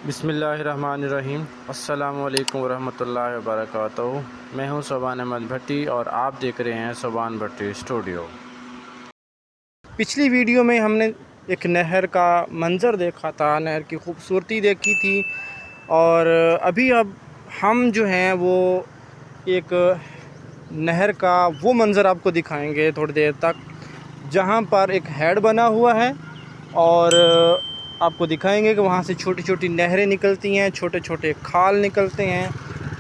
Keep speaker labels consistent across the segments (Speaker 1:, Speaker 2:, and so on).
Speaker 1: बिस्मिल्लाहिर्रहमानिर्रहीम। अस्सलामु अलैकुम वरहमतुल्लाहि वबरकातुहू। मैं हूं सोबान अहमद भट्टी और आप देख रहे हैं सोबान भट्टी स्टूडियो। पिछली वीडियो में हमने एक नहर का मंज़र देखा था, नहर की खूबसूरती देखी थी और अब हम जो हैं वो एक नहर का वो मंज़र आपको दिखाएंगे थोड़ी देर तक, जहां पर एक हेड बना हुआ है और आपको दिखाएंगे कि वहाँ से छोटी छोटी नहरें निकलती हैं, छोटे छोटे खाल निकलते हैं,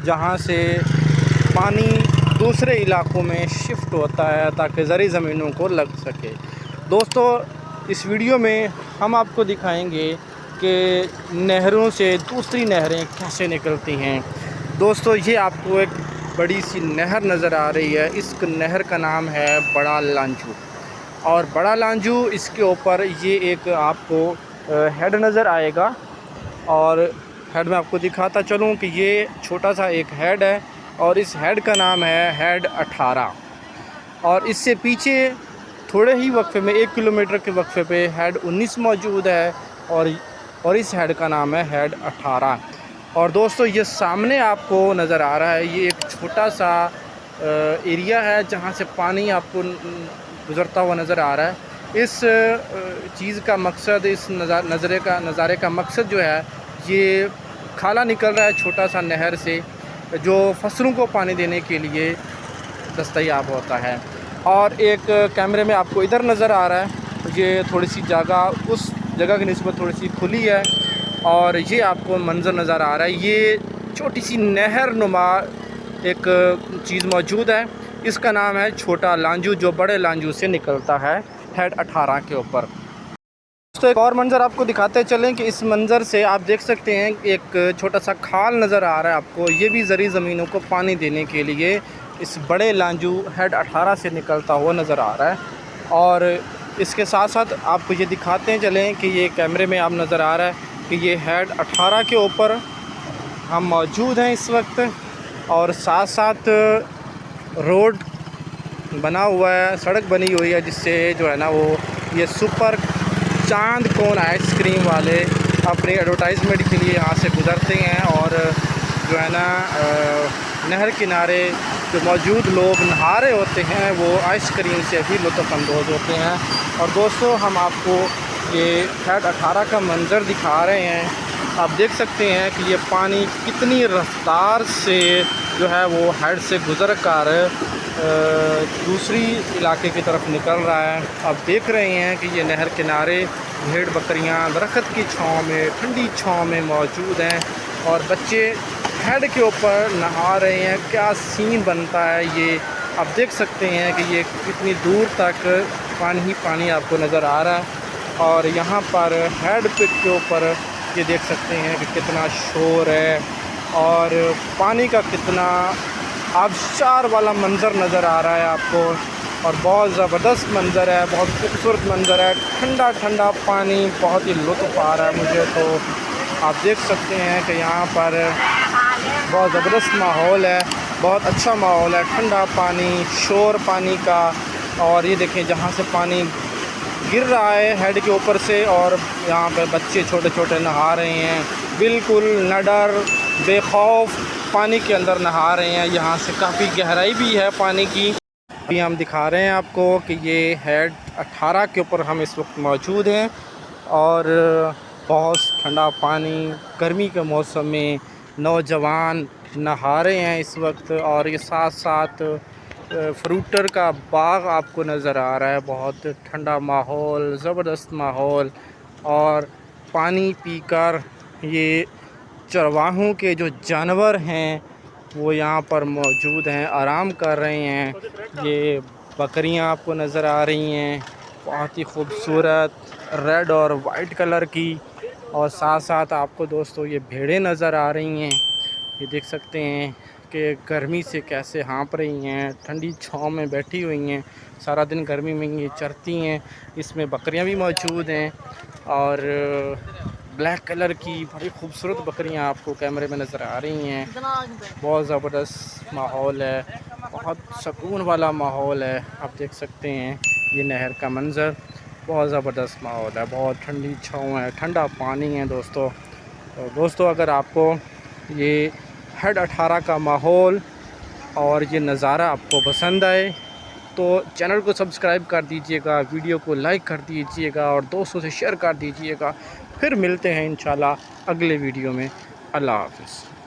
Speaker 1: जहाँ से पानी दूसरे इलाकों में शिफ्ट होता है ताकि ज़रूरी ज़मीनों को लग सके। दोस्तों, इस वीडियो में हम आपको दिखाएंगे कि नहरों से दूसरी नहरें कैसे निकलती हैं। दोस्तों, ये आपको एक बड़ी सी नहर नज़र आ रही है। इस नहर का नाम है बड़ा लांजू और बड़ा लांजू, इसके ऊपर ये एक आपको हेड नज़र आएगा और हेड में आपको दिखाता चलूँ कि ये छोटा सा एक हेड है और इस हेड का नाम है हेड 18 और इससे पीछे थोड़े ही वक्फे में 1 किलोमीटर के वक्फे पे हेड 19 मौजूद है और इस हेड का नाम है हेड 18। और दोस्तों, ये सामने आपको नज़र आ रहा है, ये एक छोटा सा एरिया है जहाँ से पानी आपको गुज़रता हुआ नज़र आ रहा है। इस चीज़ का मकसद, इस नज़ारे का मकसद जो है, ये खाला निकल रहा है छोटा सा नहर से जो फसलों को पानी देने के लिए दस्तयाब होता है। और एक कैमरे में आपको इधर नज़र आ रहा है, ये थोड़ी सी जगह उस जगह की निस्बत थोड़ी सी खुली है और ये आपको मंज़र नज़र आ रहा है। ये छोटी सी नहर नुमा एक चीज़ मौजूद है, इसका नाम है छोटा लांजू, जो बड़े लांजू से निकलता है हेड 18 के ऊपर। तो एक और मंज़र आपको दिखाते चलें कि इस मंज़र से आप देख सकते हैं एक छोटा सा खाल नज़र आ रहा है आपको। ये भी ज़रूरी ज़मीनों को पानी देने के लिए इस बड़े लांजू हेड 18 से निकलता हुआ नज़र आ रहा है। और इसके साथ साथ आपको ये दिखाते चलें कि ये कैमरे में आप नज़र आ रहा है कि ये हेड 18 के ऊपर हम मौजूद हैं इस वक्त और साथ साथ रोड बना हुआ है, सड़क बनी हुई है, जिससे जो है ना वो ये सुपर चांद कोन आइसक्रीम वाले अपनी एडवर्टाइजमेंट के लिए यहाँ से गुज़रते हैं और जो है ना नहर किनारे जो मौजूद लोग नहा रहे होते हैं वो आइसक्रीम से भी लुत्फ़अंदोज़ होते हैं। और दोस्तों, हम आपको ये हेड 18 का मंज़र दिखा रहे हैं। आप देख सकते हैं कि ये पानी कितनी रफ्तार से जो है वो हेड से गुज़र कर दूसरी इलाके की तरफ निकल रहा है। आप देख रहे हैं कि ये नहर किनारे भेड़ बकरियां दरख्त की छाँव में, ठंडी छाँव में मौजूद हैं और बच्चे हेड के ऊपर नहा रहे हैं। क्या सीन बनता है ये आप देख सकते हैं कि ये कितनी दूर तक पानी ही पानी आपको नज़र आ रहा है। और यहाँ पर हेड के ऊपर ये देख सकते हैं कि कितना शोर है और पानी का कितना आबशार वाला मंज़र नज़र आ रहा है आपको। और बहुत ज़बरदस्त मंज़र है, बहुत खूबसूरत मंज़र है, ठंडा ठंडा पानी, बहुत ही लुत्फ़ आ रहा है मुझे तो। आप देख सकते हैं कि यहाँ पर बहुत ज़बरदस्त माहौल है, बहुत अच्छा माहौल है, ठंडा पानी, शोर पानी का। और ये देखें जहाँ से पानी गिर रहा है हेड के ऊपर से और यहाँ पे बच्चे छोटे छोटे नहा रहे हैं, बिल्कुल निडर बेखौफ पानी के अंदर नहा रहे हैं। यहाँ से काफ़ी गहराई भी है पानी की। अभी हम दिखा रहे हैं आपको कि ये हेड 18 के ऊपर हम इस वक्त मौजूद हैं और बहुत ठंडा पानी, गर्मी के मौसम में नौजवान नहा रहे हैं इस वक्त। और ये साथ साथ फ्रूटर का बाग आपको नज़र आ रहा है, बहुत ठंडा माहौल, ज़बरदस्त माहौल। और पानी पीकर ये चरवाहों के जो जानवर हैं वो यहाँ पर मौजूद हैं, आराम कर रहे हैं। ये बकरियाँ आपको नज़र आ रही हैं, बहुत ही खूबसूरत रेड और वाइट कलर की। और साथ साथ आपको दोस्तों ये भेड़ें नज़र आ रही हैं, ये देख सकते हैं कि गर्मी से कैसे हाँप रही हैं, ठंडी छाँव में बैठी हुई हैं, सारा दिन गर्मी में ये चरती हैं। इसमें बकरियां भी मौजूद हैं और ब्लैक कलर की बड़ी खूबसूरत बकरियां आपको कैमरे में नज़र आ रही हैं। बहुत ज़बरदस्त माहौल है, बहुत सुकून वाला माहौल है। आप देख सकते हैं ये नहर का मंज़र, बहुत ज़बरदस्त माहौल है, बहुत ठंडी छाँव है, ठंडा पानी है दोस्तों। तो दोस्तों अगर आपको ये हेड 18 का माहौल और ये नज़ारा आपको पसंद आए तो चैनल को सब्सक्राइब कर दीजिएगा, वीडियो को लाइक कर दीजिएगा और दोस्तों से शेयर कर दीजिएगा। फिर मिलते हैं इंशाल्लाह अगले वीडियो में। अल्लाह हाफ़िज़।